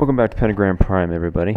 Welcome back to Pentagram Prime, everybody.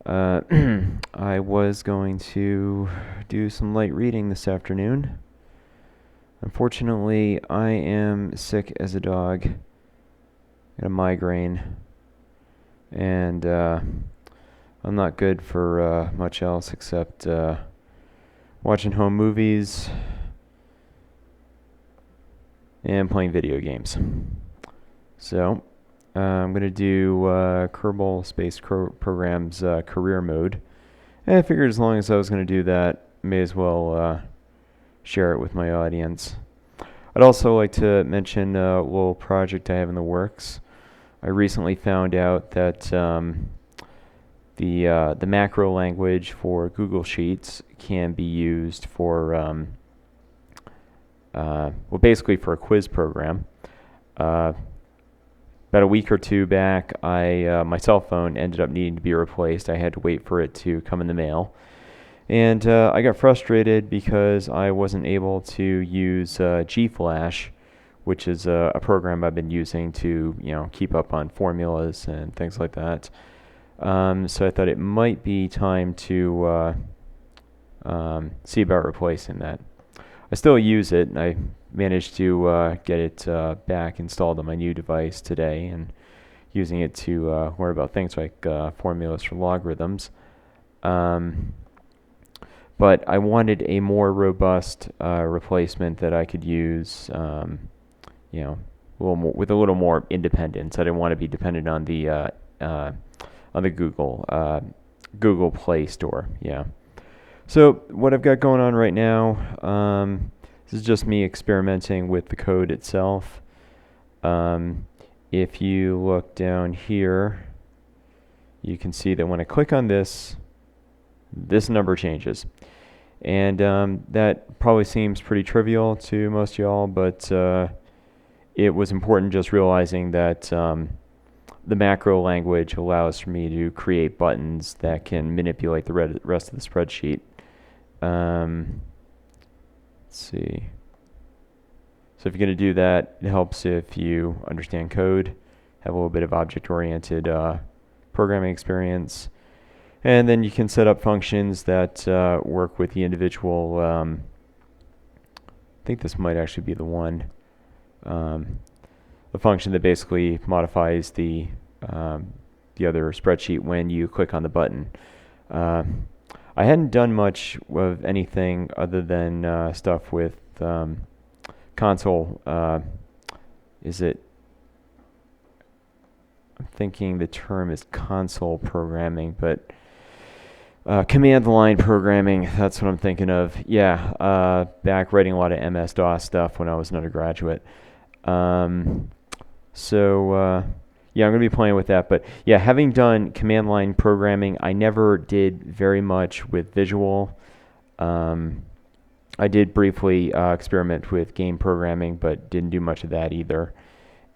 I was going to do some light reading this afternoon. Unfortunately, I am sick as a dog. Got a migraine, and I'm not good for much else except watching home movies and playing video games. So, I'm going to do Kerbal Space Program's career mode. And I figured as long as I was going to do that, may as well share it with my audience. I'd also like to mention a little project I have in the works. I recently found out that the macro language for Google Sheets can be used for, basically for a quiz program. About a week or two back, my cell phone ended up needing to be replaced. I had to wait for it to come in the mail. And I got frustrated because I wasn't able to use Gflash, which is a program I've been using to, keep up on formulas and things like that. So I thought it might be time to see about replacing that. I still use it. I managed to get it back installed on my new device today and using it to learn about things like formulas for logarithms. But I wanted a more robust replacement that I could use, a little more, with a little more independence. I didn't want to be dependent on the Google Play Store. Yeah. So what I've got going on right now, this is just me experimenting with the code itself. If you look down here, you can see that when I click on this number changes. And that probably seems pretty trivial to most of y'all, but it was important just realizing that the macro language allows for me to create buttons that can manipulate the rest of the spreadsheet. Let's see. So if you're going to do that, it helps if you understand code, have a little bit of object-oriented programming experience, and then you can set up functions that work with the individual. I think this might actually be the one. The function that basically modifies the other spreadsheet when you click on the button. I hadn't done much of anything other than stuff with console. I'm thinking the term is console programming, but command line programming, that's what I'm thinking of. Yeah, back writing a lot of MS-DOS stuff when I was an undergraduate. Yeah, I'm going to be playing with that. But yeah, having done command line programming, I never did very much with visual. I did briefly experiment with game programming, but didn't do much of that either.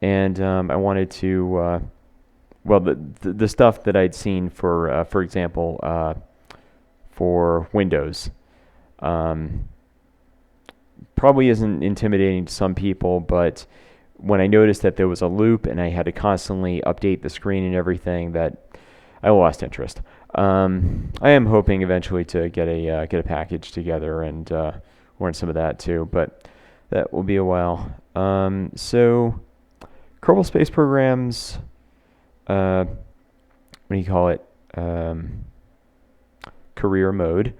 And I wanted to, the stuff that I'd seen for example, for Windows, probably isn't intimidating to some people, but when I noticed that there was a loop and I had to constantly update the screen and everything, that I lost interest. I am hoping eventually to get a package together and learn some of that too, but that will be a while. So Kerbal Space Programs, what do you call it? Career mode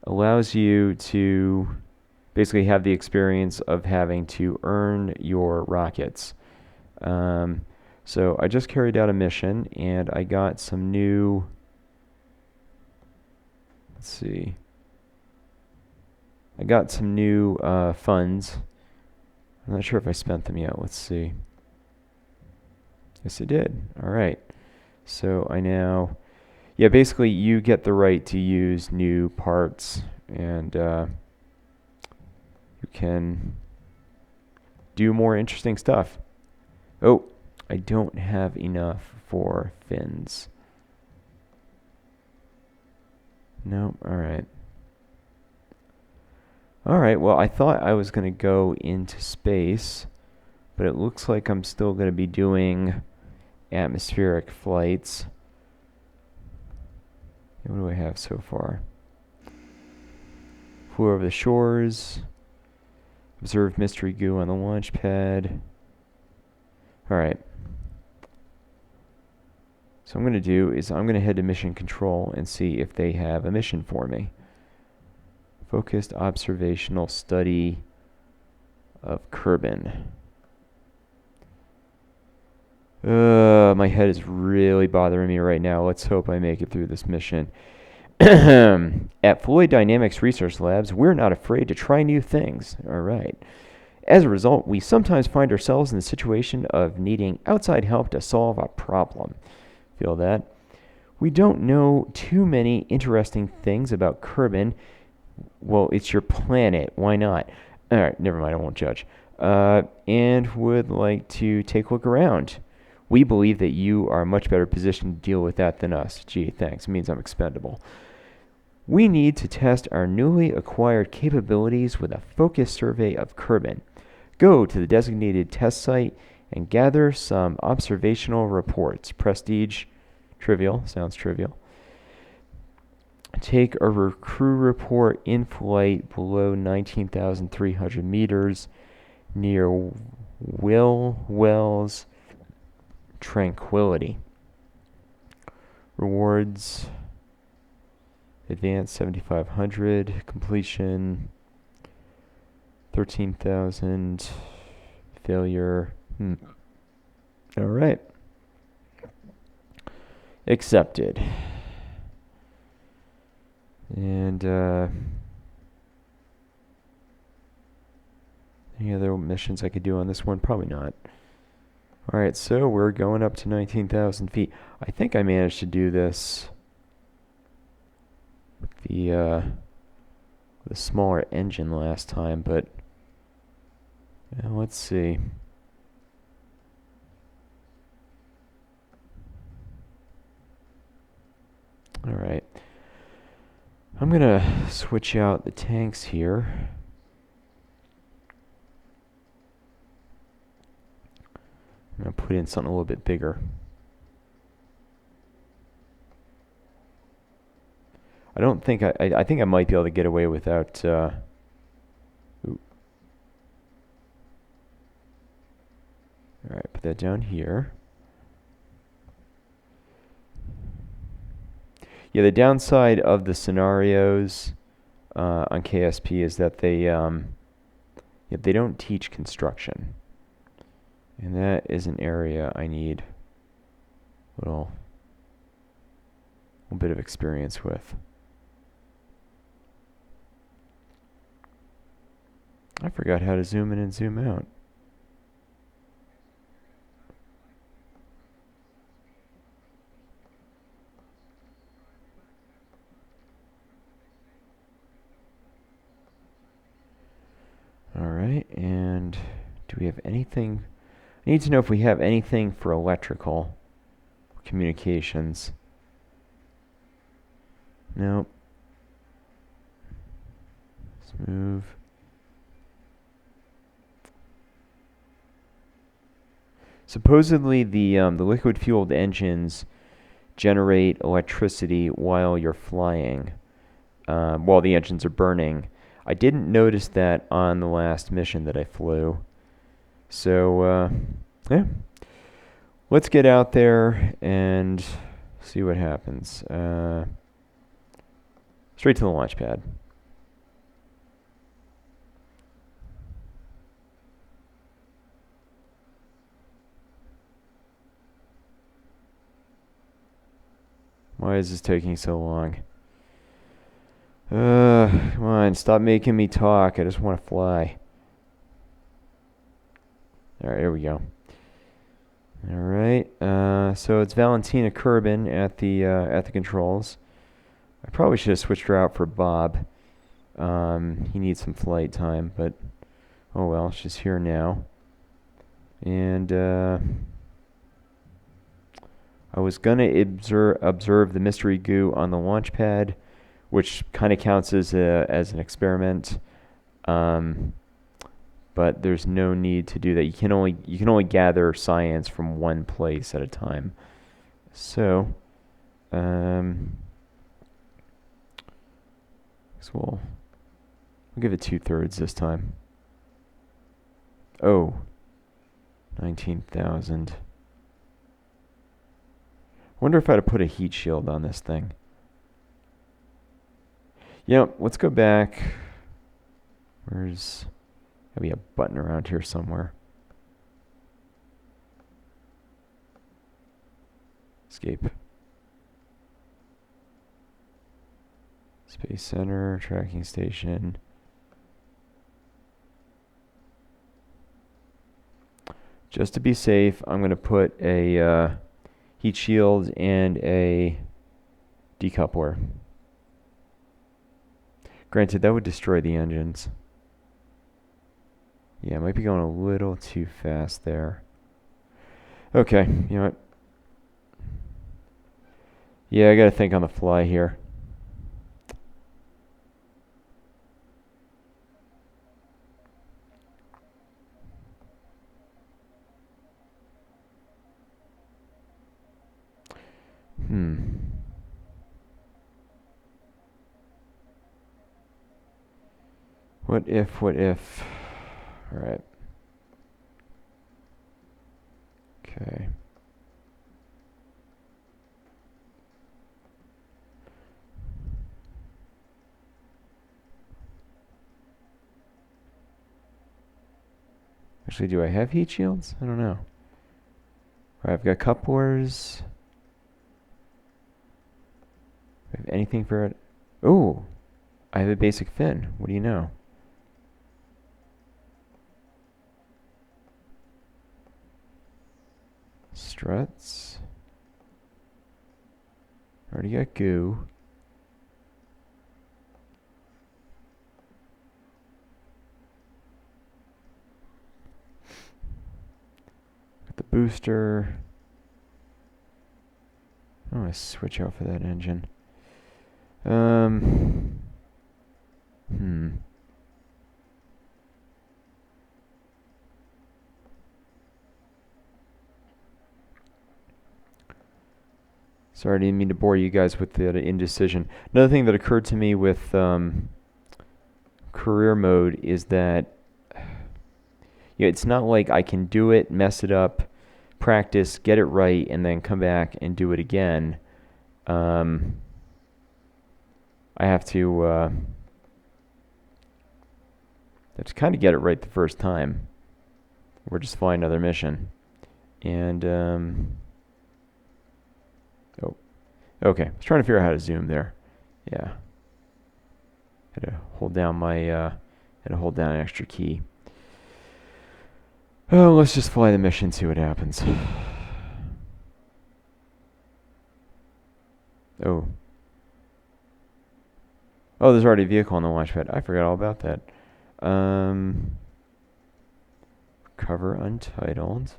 allows you to basically have the experience of having to earn your rockets. So I just carried out a mission and I got some new, I got some new funds. I'm not sure if I spent them yet. Let's see. Yes, I did. All right. So I now, basically you get the right to use new parts, and you can do more interesting stuff. Oh, I don't have enough for fins. No, all right. All right, well, I thought I was going to go into space, but it looks like I'm still going to be doing atmospheric flights. What do I have so far? Flew over the shores. Observed mystery goo on the launch pad. Alright. So what I'm going to do is I'm going to head to mission control and see if they have a mission for me. Focused observational study of Kerbin. My head is really bothering me right now. Let's hope I make it through this mission. At Fluid Dynamics Research Labs, we're not afraid to try new things. All right. As a result, we sometimes find ourselves in the situation of needing outside help to solve a problem. Feel that? We don't know too many interesting things about Kerbin. Well, it's your planet. Why not? All right, never mind. I won't judge. And would like to take a look around. We believe that you are much better positioned to deal with that than us. Gee, thanks. It means I'm expendable. We need to test our newly acquired capabilities with a focused survey of Kerbin. Go to the designated test site and gather some observational reports. Prestige, trivial, sounds trivial. Take a crew report in flight below 19,300 meters near Wells Tranquility. Rewards: advanced 7,500, completion 13,000, failure. All right. Accepted. And any other missions I could do on this one? Probably not. All right, so we're going up to 19,000 feet. I think I managed to do this with the smaller engine last time, but let's see. All right. I'm going to switch out the tanks here. I'm going to put in something a little bit bigger. I don't think I think I might be able to get away without All right, put that down here. Yeah, the downside of the scenarios on KSP is that they don't teach construction. And that is an area I need a little bit of experience with. I forgot how to zoom in and zoom out. All right, and do we have anything? I need to know if we have anything for electrical communications. Nope. Let's move. Supposedly the liquid-fueled engines generate electricity while you're flying, while the engines are burning. I didn't notice that on the last mission that I flew. So, yeah. Let's get out there and see what happens. Straight to the launch pad. Why is this taking so long? Come on, stop making me talk. I just want to fly. Alright, here we go. Alright, so it's Valentina Kerbin at the controls. I probably should have switched her out for Bob. He needs some flight time, but oh well, she's here now. And I was gonna observe the mystery goo on the launch pad, which kind of counts as an experiment. but there's no need to do that. You can only gather science from one place at a time. So, so we'll give it 2/3 this time. Oh, 19,000. Wonder if I had to put a heat shield on this thing. Let's go back. Where's maybe a button around here somewhere? Escape. Space Center, tracking station. Just to be safe, I'm going to put a heat shield and a decoupler. Granted, that would destroy the engines. Yeah, I might be going a little too fast there. Okay, you know what? Yeah, I gotta think on the fly here. What if? All right. Okay. Actually, do I have heat shields? I don't know. All right, I've got couplers. Do I have anything for it? Oh, I have a basic fin. What do you know? Struts. Already got goo. Got the booster. I'm gonna switch out for that engine. Sorry, I didn't mean to bore you guys with the indecision. Another thing that occurred to me with career mode is that it's not like I can do it, mess it up, practice, get it right, and then come back and do it again. I have to kind of get it right the first time. Or just fly another mission. And okay. I was trying to figure out how to zoom there. Yeah. Had to hold down an extra key. Oh, let's just fly the mission, see what happens. Oh, there's already a vehicle on the launch pad. I forgot all about that. Cover untitled.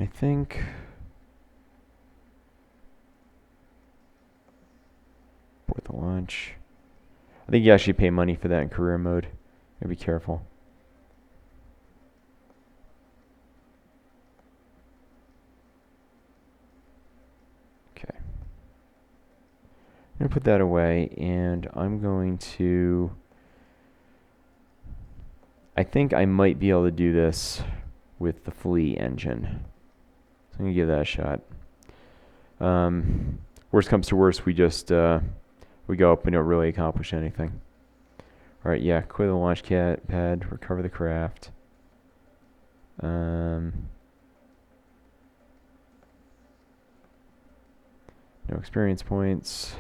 I think abort the launch. I think you actually pay money for that in career mode. Gotta be careful. Okay. I'm gonna put that away, and I'm going to. I think I might be able to do this with the flea engine. I'm going to give that a shot. Worst comes to worst, we just we go up and don't really accomplish anything. All right, yeah, clear the launch pad, recover the craft. No experience points.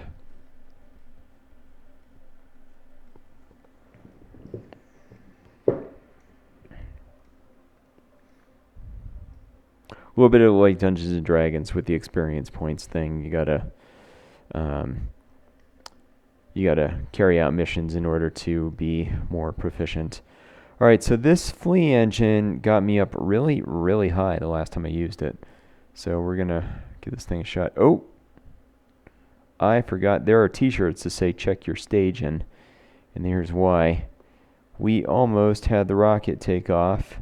A little bit of like Dungeons and Dragons with the experience points thing. You gotta carry out missions in order to be more proficient. All right, so this flea engine got me up really, really high the last time I used it. So we're gonna give this thing a shot. Oh, I forgot there are t-shirts to say check your stage in, and here's why. We almost had the rocket take off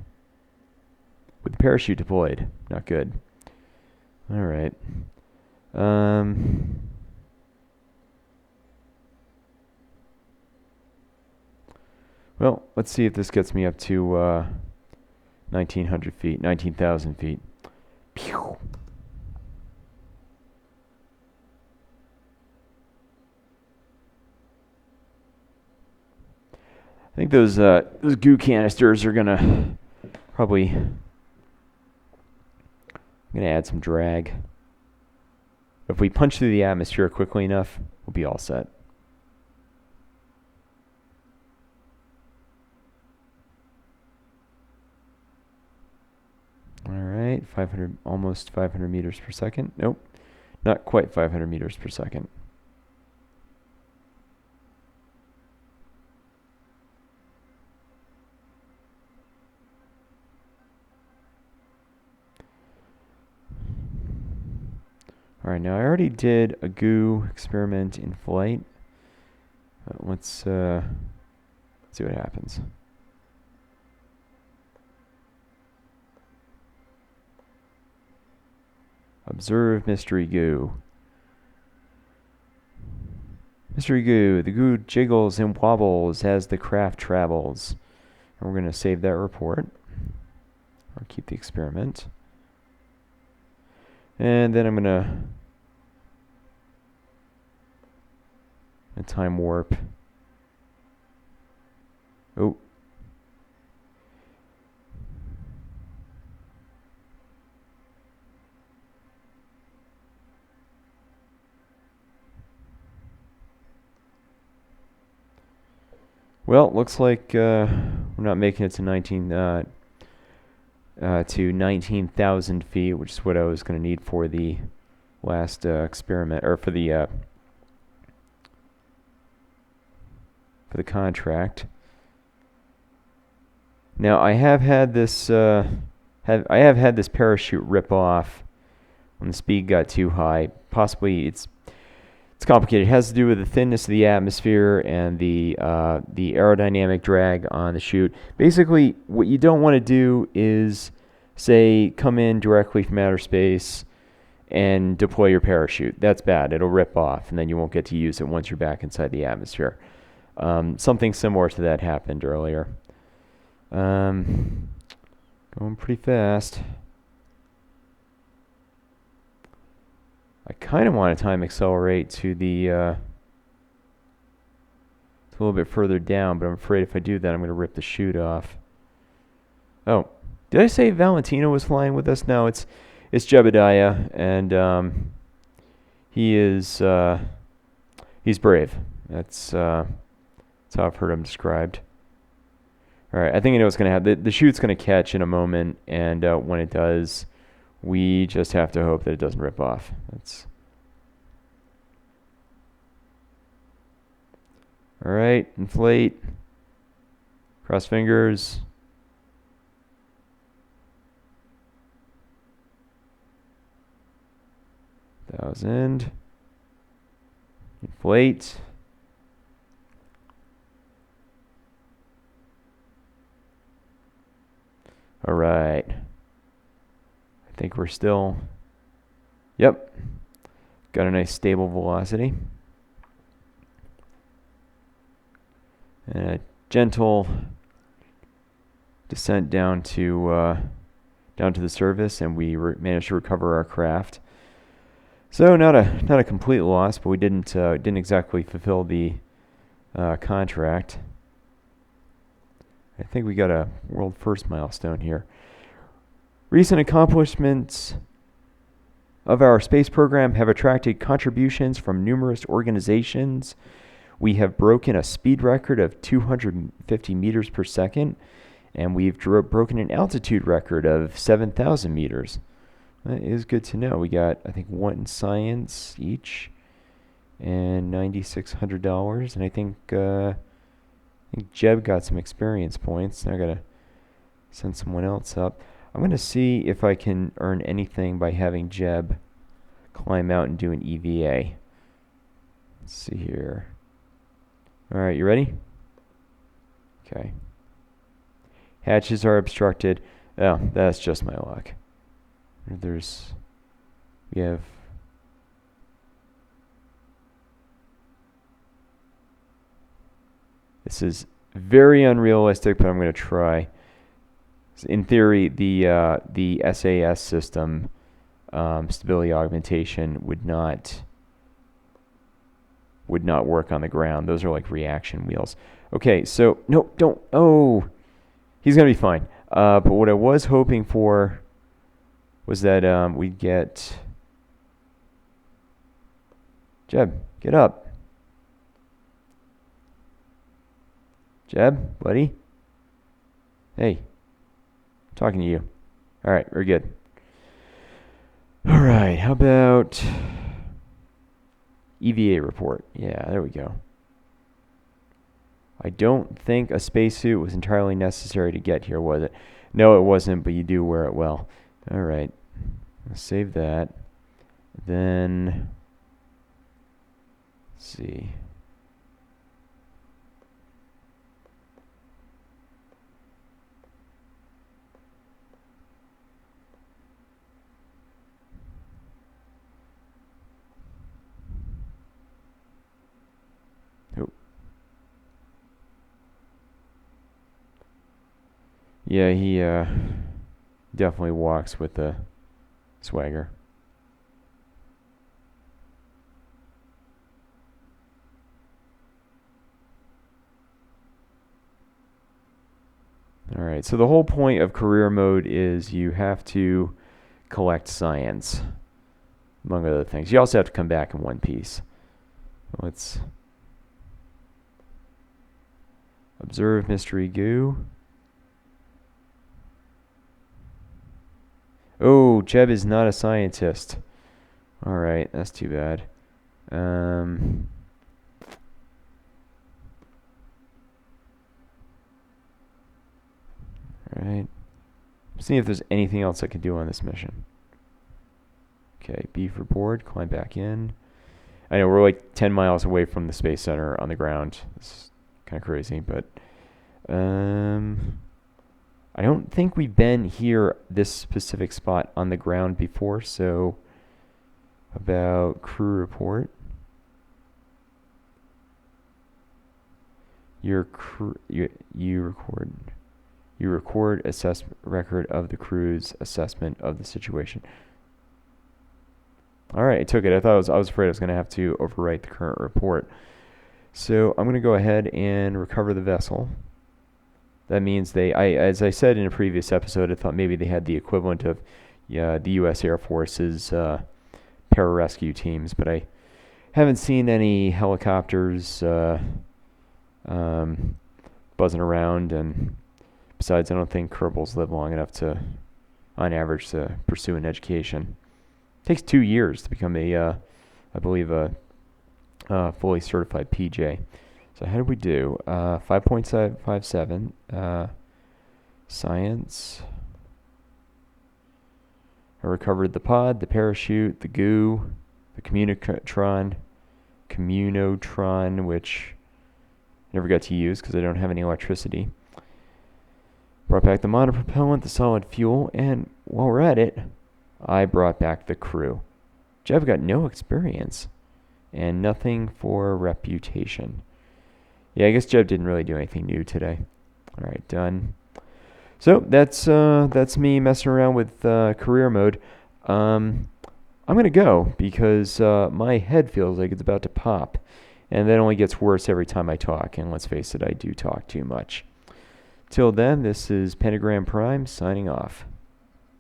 with the parachute deployed. Not good. All right. Well, let's see if this gets me up to 1,900 feet, 19,000 feet. Pew! I think those goo canisters are gonna probably add some drag. If we punch through the atmosphere quickly enough, we'll be all set. All right, 500, almost 500 meters per second. Nope, not quite 500 meters per second. All right, now I already did a goo experiment in flight. Let's see what happens. Observe mystery goo. Mystery goo. The goo jiggles and wobbles as the craft travels. And we're going to save that report. Or keep the experiment. And then I'm going to time warp. Oh. Well, looks like we're not making it to 19,000 feet, which is what I was going to need for the last experiment, or for the contract. Now I have had this parachute rip off when the speed got too high. Possibly it's complicated. It has to do with the thinness of the atmosphere and the aerodynamic drag on the chute. Basically, what you don't want to do is, say, come in directly from outer space and deploy your parachute. That's bad. It'll rip off, and then you won't get to use it once you're back inside the atmosphere. Something similar to that happened earlier. Going pretty fast. I kind of want to time accelerate to the a little bit further down, but I'm afraid if I do that, I'm going to rip the chute off. Oh, did I say Valentino was flying with us? No, it's Jebediah, and he's brave. That's how I've heard him described. All right, I think I know what's going to happen. The chute's going to catch in a moment, and when it does, we just have to hope that it doesn't rip off. That's all right. Inflate. Cross fingers. Thousand. Inflate. All right. I think we're still, yep, got a nice stable velocity. And a gentle descent down to the surface, and we managed to recover our craft. So not a complete loss, but we didn't exactly fulfill the contract. I think we got a world first milestone here. Recent accomplishments of our space program have attracted contributions from numerous organizations. We have broken a speed record of 250 meters per second, and we've broken an altitude record of 7,000 meters. That is good to know. We got, I think, one science each, and $9,600, and I think Jeb got some experience points. Now I gotta send someone else up. I'm gonna see if I can earn anything by having Jeb climb out and do an EVA. Let's see here. All right, you ready? Okay. Hatches are obstructed. Oh, that's just my luck. We have... This is very unrealistic, but I'm going to try. In theory, the SAS system, stability augmentation, would not work on the ground. Those are like reaction wheels. Okay, so no, don't. Oh, he's gonna be fine. But what I was hoping for was that we'd get Jeb, get up. Jeb, buddy. Hey, I'm talking to you. All right, we're good. All right, how about EVA report? Yeah, there we go. I don't think a spacesuit was entirely necessary to get here, was it? No, it wasn't, but you do wear it well. All right, let's save that. Then, let's see. Yeah, he definitely walks with the swagger. All right, so the whole point of career mode is you have to collect science, among other things. You also have to come back in one piece. Let's observe mystery goo. Oh, Jeb is not a scientist. All right, that's too bad. All right. See if there's anything else I can do on this mission. Okay, beef report, climb back in. I know we're like 10 miles away from the Space Center on the ground. It's kind of crazy, but I don't think we've been here, this specific spot on the ground before, so about crew report. You record record of the crew's assessment of the situation. All right, I took it. I was afraid I was going to have to overwrite the current report. So I'm going to go ahead and recover the vessel. That means as I said in a previous episode, I thought maybe they had the equivalent of the U.S. Air Force's pararescue teams, but I haven't seen any helicopters buzzing around, and besides, I don't think Kerbals live long enough to, on average, to pursue an education. It takes 2 years to become I believe, a fully certified PJ. So how did we do? 5.57. Science. I recovered the pod, the parachute, the goo, the communotron, which I never got to use because I don't have any electricity. Brought back the monopropellant, the solid fuel, and while we're at it, I brought back the crew. Jeb got no experience and nothing for reputation. Yeah, I guess Jeb didn't really do anything new today. All right, done. So that's me messing around with career mode. I'm gonna go because my head feels like it's about to pop, and that only gets worse every time I talk. And let's face it, I do talk too much. Till then, this is Pentagram Prime signing off.